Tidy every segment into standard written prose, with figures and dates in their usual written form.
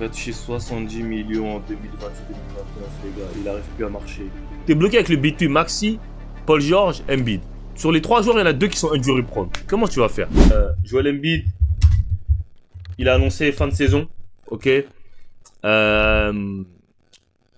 va toucher 70 millions en 2028-2029, les gars. Il arrive plus à marcher. T'es bloqué avec le B2 Maxi, Paul George, Embiid. Sur les 3 joueurs, il y en a 2 qui sont injury prone. Comment tu vas faire? Joel Embiid, il a annoncé fin de saison. Ok.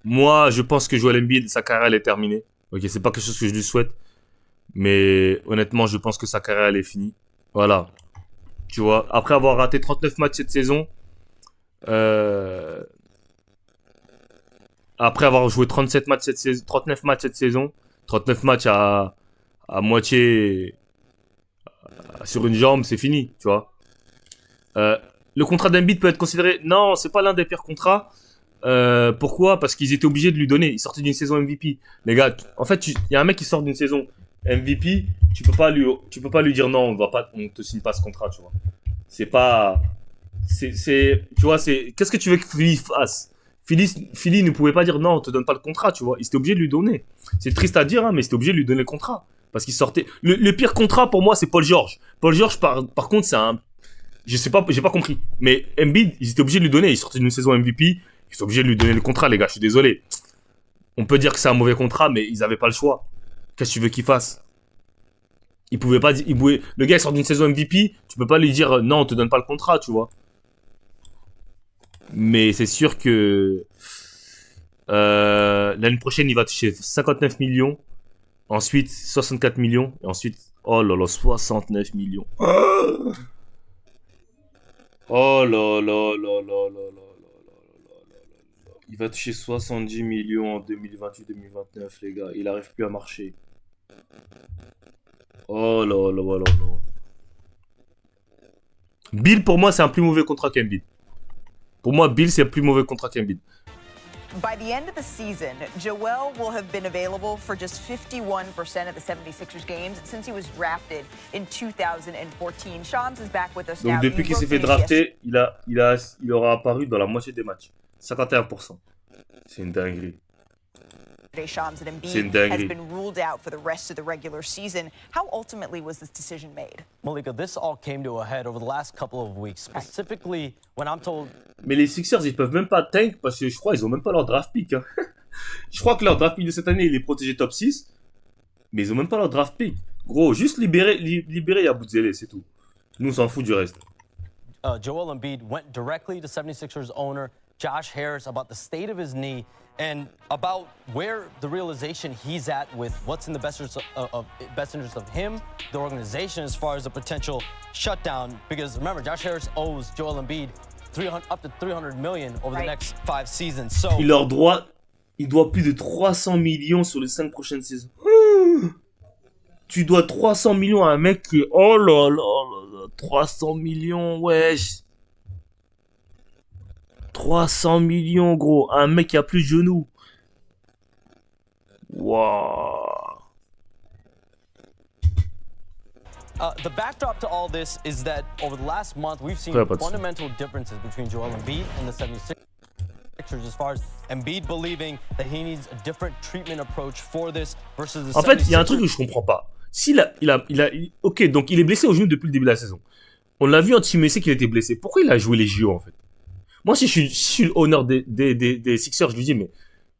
Moi, je pense que Joel Embiid, sa carrière, elle est terminée. Ok, c'est pas quelque chose que je lui souhaite. Mais honnêtement, je pense que sa carrière, elle est finie. Voilà. Tu vois, après avoir raté 39 matchs cette saison, après avoir joué 37 matchs cette saison, 39 matchs cette saison, 39 matchs à moitié sur une jambe, c'est fini, tu vois. Le contrat d'Embiid peut être considéré... Non, c'est pas l'un des pires contrats. Pourquoi? Parce qu'ils étaient obligés de lui donner. Ils sortaient d'une saison MVP. Les gars, en fait, il y a un mec qui sort d'une saison MVP, tu peux pas lui dire non, on te signe pas ce contrat, tu vois. C'est pas... tu vois, qu'est-ce que tu veux que Philly fasse? Philly ne pouvait pas dire non, on te donne pas le contrat, tu vois. Ils étaient obligés de lui donner. C'est triste à dire, hein, mais ils étaient obligés de lui donner le contrat. Parce qu'il sortait... Le pire contrat pour moi, c'est Paul George. Paul George, par contre, c'est un... Je sais pas, j'ai pas compris. Mais Embiid, ils étaient obligés de lui donner. Ils sortaient d'une saison MVP. Ils sont obligés de lui donner le contrat, les gars. Je suis désolé. On peut dire que c'est un mauvais contrat, mais ils avaient pas le choix. Qu'est-ce que tu veux qu'il fasse? Il pouvait pas dire... Le gars, il sort d'une saison MVP. Tu peux pas lui dire non, on te donne pas le contrat, tu vois. Mais c'est sûr que... l'année prochaine, il va toucher 59 millions. Ensuite, 64 millions. Et ensuite, oh là là, 69 millions. Oh là là là là là là. Il va toucher 70 millions en 2028-2029, les gars. Il arrive plus à marcher. Oh là là là là. Bill, pour moi, c'est un plus mauvais contrat qu'Embiid. Pour moi, Bill, c'est un plus mauvais contrat qu'Embiid. By the end of the season, Joel will have been available for just 51% of the 76ers games since he was drafted in 2014. Shams is back with us now. Donc depuis qu'il s'est fait drafter, il aura apparu dans la moitié des matchs. 51%. C'est une dinguerie. Shams and Embiid has been ruled out for the rest of the regular season. How ultimately was this decision made? Malika, this all came to a head over the last couple of weeks, specifically when I'm told... Mais les Sixers, ils peuvent même pas tank parce que je crois qu'ils ont même pas leur draft pick. Hein. Je crois que leur draft pick de cette année, il est protégé top 6. Mais ils ont même pas leur draft pick. Gros, juste libérer Yabusele, c'est tout. Nous, on s'en fout du reste. Joel Embiid went directly to 76ers owner Josh Harris about the state of his knee and about where the realization he's at with what's in the best interest of him, the organization, as far as a potential shutdown. Because remember, Josh Harris owes Joel Embiid up to $300 million over the next 5 seasons. So il doit plus de 300 millions sur les 5 prochaines saisons. Tu dois 300 millions à un mec qui est... Oh là là là, 300 millions, wesh. 300 millions, gros. Un mec qui a plus de genoux. Waouh. The backdrop to all this is that over the last month, we've seen fundamental differences between Joel Embiid and the 76ers as far as Embiid believing that he needs a different treatment approach for this versus the 76ers. En fait, il y a un truc que je comprends pas. Ok, donc il est blessé au genou depuis le début de la saison. On l'a vu en Team USA qu'il était blessé. Pourquoi il a joué les JO en fait? Moi, si je suis l'honneur des Sixers, je lui dis, mais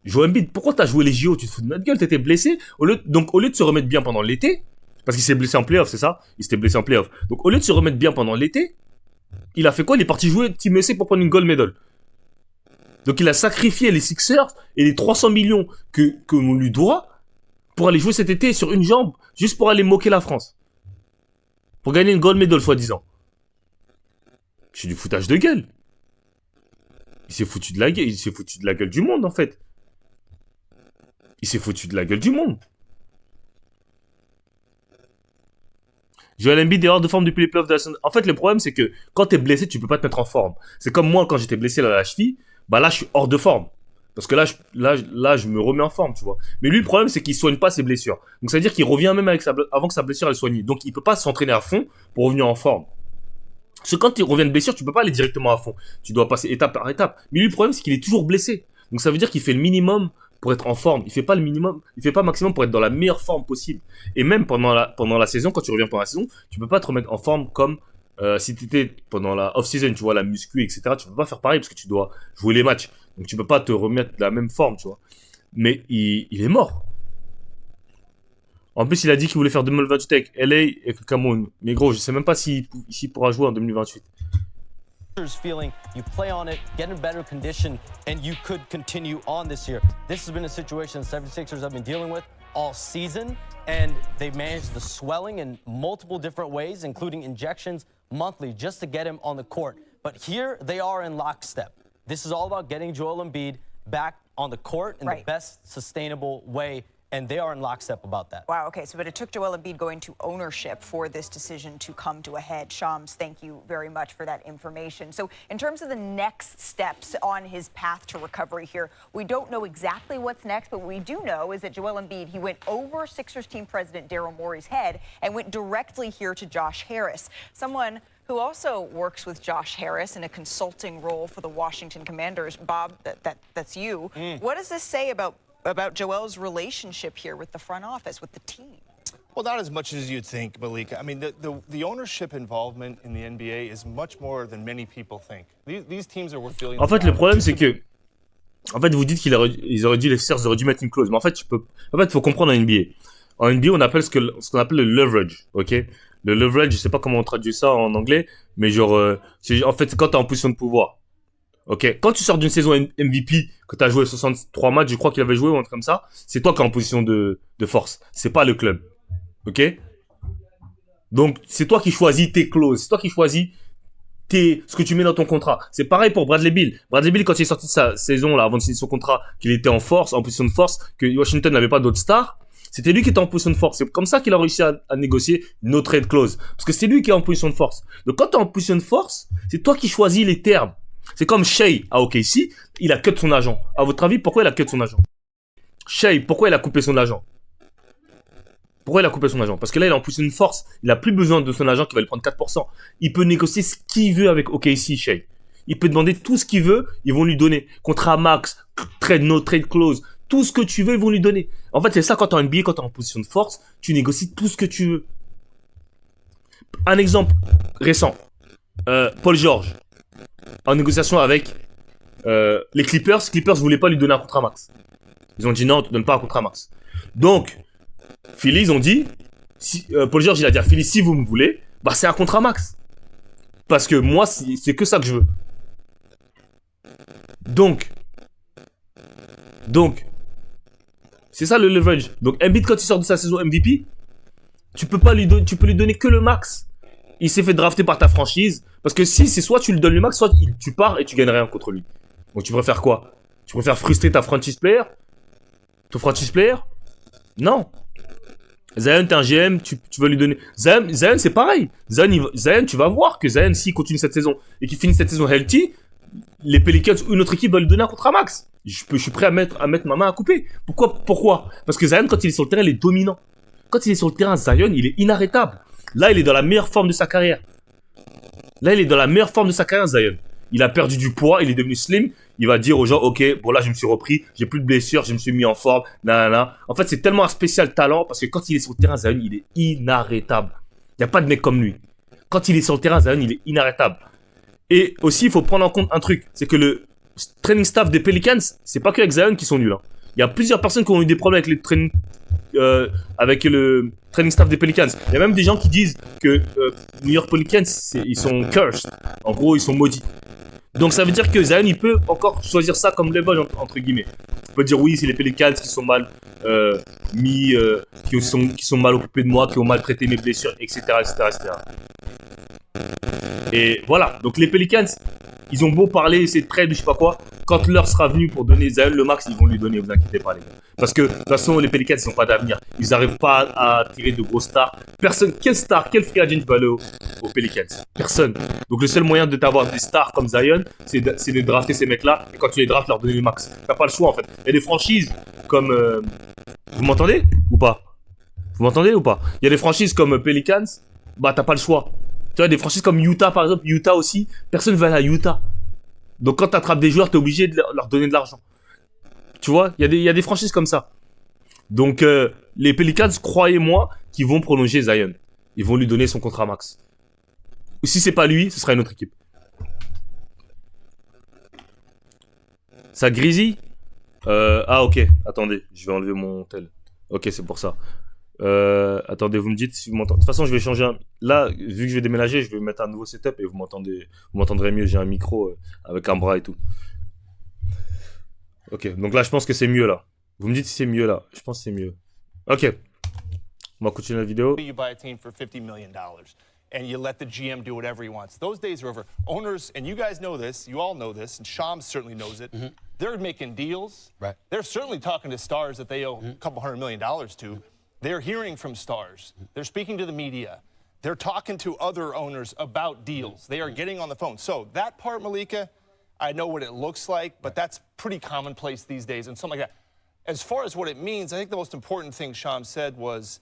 Joel Embiid, pourquoi t'as joué les JO? Tu te fous de notre gueule, t'étais blessé. Donc, au lieu de se remettre bien pendant l'été, parce qu'il s'est blessé en playoff, c'est ça? Il s'était blessé en playoff. Donc, au lieu de se remettre bien pendant l'été, il a fait quoi? Il est parti jouer Team USA pour prendre une gold medal. Donc, il a sacrifié les Sixers et les 300 millions que l'on lui doit pour aller jouer cet été sur une jambe, juste pour aller moquer la France. Pour gagner une gold medal, soi-disant. C'est du foutage de gueule. Il s'est foutu de la gueule. Il s'est foutu de la gueule du monde, en fait. Il s'est foutu de la gueule du monde. Joel Embiid est hors de forme depuis les playoffs de la saison. En fait, le problème, c'est que quand t'es blessé, tu peux pas te mettre en forme. C'est comme moi, quand j'étais blessé à la cheville, bah là, je suis hors de forme. Parce que là, je me remets en forme, tu vois. Mais lui, le problème, c'est qu'il soigne pas ses blessures. Donc, ça veut dire qu'il revient même avant que sa blessure, elle soigne. Donc, il peut pas s'entraîner à fond pour revenir en forme. Parce que quand tu reviens de blessure, tu peux pas aller directement à fond. Tu dois passer étape par étape. Mais lui, le problème, c'est qu'il est toujours blessé. Donc, ça veut dire qu'il fait le minimum pour être en forme. Il fait pas le minimum, il fait pas le maximum pour être dans la meilleure forme possible. Et même pendant la saison, quand tu reviens pendant la saison, tu peux pas te remettre en forme comme Si t'étais pendant la off-season, tu vois, la muscu, etc., tu peux pas faire pareil parce que tu dois jouer les matchs. Donc tu peux pas te remettre de la même forme, tu vois. Mais il est mort. En plus, il a dit qu'il voulait faire 2028 avec LA et Cameroun. Mais gros, je sais même pas s'il pourra jouer en 2028. Feeling you play on it, get in better condition, and you could continue on this year. This has been a situation the 76ers have been dealing with all season, and they've managed the swelling in multiple different ways, including injections monthly, just to get him on the court. But here they are in lockstep. This is all about getting Joel Embiid back on the court in the best sustainable way. And they are in lockstep about that. Wow, okay, but it took Joel Embiid going to ownership for this decision to come to a head. Shams, thank you very much for that information. So in terms of the next steps on his path to recovery here, we don't know exactly what's next, but what we do know is that Joel Embiid, he went over Sixers team president Daryl Morey's head and went directly here to Josh Harris, someone who also works with Josh Harris in a consulting role for the Washington Commanders. Bob, that's you. What does this say about Joel's relationship here with the front office, with the team? Well, not as much as you'd think, Malika. I mean, the ownership involvement in the NBA is much more than many people think. These teams are worth billions. En fait, le problème, c'est que, en fait, vous dites qu'ils auraient dû, les Sixers auraient dû mettre une clause. Mais en fait, faut comprendre en NBA. En NBA, on appelle ce qu'on appelle le leverage, ok? Le leverage, je sais pas comment on traduit ça en anglais, mais genre, c'est en fait, quand t'es en position de pouvoir. Ok, quand tu sors d'une saison MVP, que tu as joué 63 matchs, je crois qu'il avait joué ou un truc comme ça, c'est toi qui es en position de force. C'est pas le club. Ok? Donc, c'est toi qui choisis tes clauses. C'est toi qui choisis ce que tu mets dans ton contrat. C'est pareil pour Bradley Beal. Bradley Beal, quand il est sorti de sa saison, là, avant de signer son contrat, qu'il était en force, en position de force, que Washington n'avait pas d'autres stars, c'était lui qui était en position de force. C'est comme ça qu'il a réussi à négocier no trade clause. Parce que c'est lui qui est en position de force. Donc, quand tu es en position de force, c'est toi qui choisis les termes. C'est comme Shai à OKC, il a cut son agent. À votre avis, pourquoi il a cut son agent? Shai, pourquoi il a coupé son agent? Pourquoi il a coupé son agent? Parce que là, il est en position de force. Il a plus besoin de son agent qui va lui prendre 4%. Il peut négocier ce qu'il veut avec OKC, Shai. Il peut demander tout ce qu'il veut, ils vont lui donner. Contrat max, trade, no trade clause, tout ce que tu veux, ils vont lui donner. En fait, c'est ça quand t'es en NBA, quand t'es en position de force, tu négocies tout ce que tu veux. Un exemple récent. Paul George. En négociation avec les Clippers. Les Clippers voulaient pas lui donner un contrat max. Ils ont dit non, on te donne pas un contrat max. Donc, Philly, ils ont dit, Paul George, il a dit à Philly, si vous me voulez, bah c'est un contrat max. Parce que moi, c'est que ça que je veux. Donc, c'est ça le leverage. Donc, Embiid, quand il sort de sa saison MVP, tu peux lui donner que le max. Il s'est fait drafter par ta franchise. Parce que si c'est soit tu lui donnes le max, soit tu pars et tu gagnes rien contre lui. Donc tu préfères quoi? Tu préfères frustrer ta franchise player? Ton franchise player? Non. Zion, t'es un GM, tu veux lui donner... Zion c'est pareil. Zion, tu vas voir que Zion, s'il continue cette saison et qu'il finit cette saison healthy, les Pelicans ou une autre équipe va lui donner un contrat max. Je suis prêt à mettre ma main à couper. Pourquoi? Parce que Zion, quand il est sur le terrain, il est dominant. Quand il est sur le terrain, Zion, il est inarrêtable. Là, il est dans la meilleure forme de sa carrière. Zion. Il a perdu du poids, il est devenu slim. Il va dire aux gens, ok, bon là, je me suis repris, j'ai plus de blessures, je me suis mis en forme, nanana. En fait, c'est tellement un spécial talent parce que quand il est sur le terrain, Zion, il est inarrêtable. Il n'y a pas de mec comme lui. Quand il est sur le terrain, Zion, il est inarrêtable. Et aussi, il faut prendre en compte un truc, c'est que le training staff des Pelicans, c'est pas que avec Zion qui sont nuls. Hein. Il y a plusieurs personnes qui ont eu des problèmes avec le training staff des Pelicans. Il y a même des gens qui disent que New York Pelicans, ils sont cursed. En gros, ils sont maudits. Donc ça veut dire que Zion, il peut encore choisir ça comme level, entre guillemets. On peut dire oui, c'est les Pelicans qui sont mal qui sont mal occupés de moi, qui ont maltraité mes blessures, etc. Et voilà, donc les Pelicans, ils ont beau parler, essayer de trade, je sais pas quoi. Quand l'heure sera venue pour donner Zion le max, ils vont lui donner, vous inquiétez pas les gars. Parce que de toute façon, les Pelicans, ils n'ont pas d'avenir. Ils n'arrivent pas à tirer de gros stars. Personne, quel free agent va aller aux Pelicans? Personne. Donc le seul moyen de t'avoir des stars comme Zion, c'est de drafter ces mecs-là. Et quand tu les draftes, leur donner le max. T'as pas le choix en fait. Il y a des franchises comme... Vous m'entendez ou pas? Il y a des franchises comme Pelicans, bah t'as pas le choix. Tu vois, des franchises comme Utah par exemple, Utah aussi, personne ne va aller à Utah. Donc quand tu attrapes des joueurs, tu es obligé de leur donner de l'argent. Tu vois, il y a des franchises comme ça. Donc les Pelicans, croyez-moi, qu'ils vont prolonger Zion. Ils vont lui donner son contrat max. si c'est pas lui, ce sera une autre équipe. Ça grésille. Ah, ok. Attendez, je vais enlever mon tel. Ok, c'est pour ça. Attendez, vous me dites si vous m'entendez. De toute façon, je vais changer un... Là, vu que je vais déménager, je vais mettre un nouveau setup et vous m'entendrez mieux. J'ai un micro avec un bras et tout. Ok, donc là, je pense que c'est mieux là. Vous me dites si c'est mieux là. Je pense que c'est mieux. Ok. On va continuer la vidéo. You buy a team for $50 million and you let the GM do whatever he wants. Those days are over. Owners, and you guys know this, you all know this, and Shams certainly knows it. They're making deals. Right. They're certainly talking to stars that they owe a couple $100 million to. They're hearing from stars. They're speaking to the media. They're talking to other owners about deals. They are getting on the phone. So that part, Malika, I know what it looks like, but that's pretty commonplace these days and something like that. As far as what it means, I think the most important thing Shams said was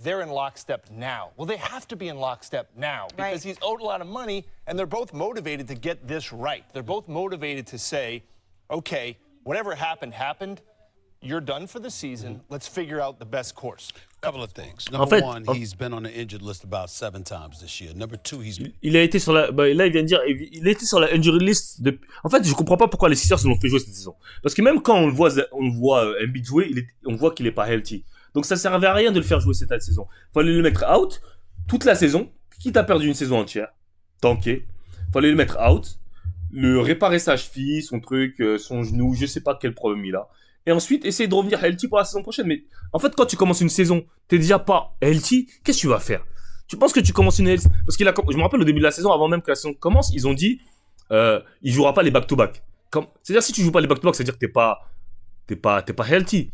they're in lockstep now. Well, they have to be in lockstep now because he's owed a lot of money, and they're both motivated to get this right. They're both motivated to say, okay, whatever happened, happened. You're done for the season. Let's figure out the best course. Couple of things. Number one, he's been on the injured list about 7 times this year. Number two, he's... Il a été sur la... Bah, là, il vient de dire... Il a été sur la injury list de... En fait, je comprends pas pourquoi les Sixers l'ont fait jouer cette saison. Parce que même quand on le voit Embiid jouer, on voit qu'il est pas healthy. Donc ça servait à rien de le faire jouer cette saison. Fallait le mettre out toute la saison. Quitte à perdre une saison entière. Tanké. Fallait le mettre out. Le réparer sa cheville, son truc, son genou, je sais pas quel problème il a. Et ensuite, essayer de revenir healthy pour la saison prochaine. Mais en fait, quand tu commences une saison, t'es déjà pas healthy, qu'est-ce que tu vas faire? Tu penses que tu commences une healthy? Parce qu'il a, je me rappelle au début de la saison, avant même que la saison commence, ils ont dit, il jouera pas les back-to-back. C'est-à-dire, si tu joues pas les back-to-back, c'est-à-dire que t'es pas healthy.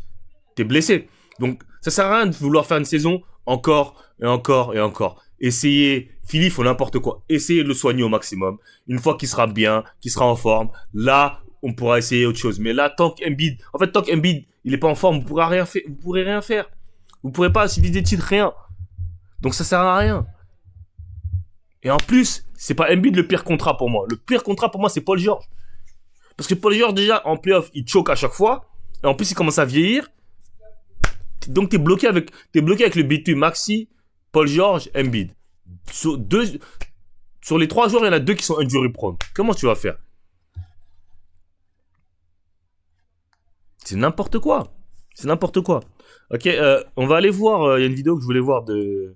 T'es blessé. Donc, ça sert à rien de vouloir faire une saison encore et encore et encore. Essayez, Philly, il faut n'importe quoi. Essayez de le soigner au maximum. Une fois qu'il sera bien, qu'il sera en forme, là, on pourra essayer autre chose. Mais là, tant qu'Embiid, il est pas en forme, vous pourrez rien faire. Vous pourrez pas viser des titres, rien. Donc ça sert à rien. Et en plus, c'est pas Embiid le pire contrat pour moi. Le pire contrat pour moi, c'est Paul George. Parce que Paul George, déjà, en playoff, il choke à chaque fois. Et en plus, il commence à vieillir. Donc t'es bloqué avec le B2 Maxi, Paul George, Embiid. Sur les 3 joueurs, il y en a 2 qui sont injury prone. Comment tu vas faire? C'est n'importe quoi. Ok, on va aller voir. Il y a une vidéo que je voulais voir de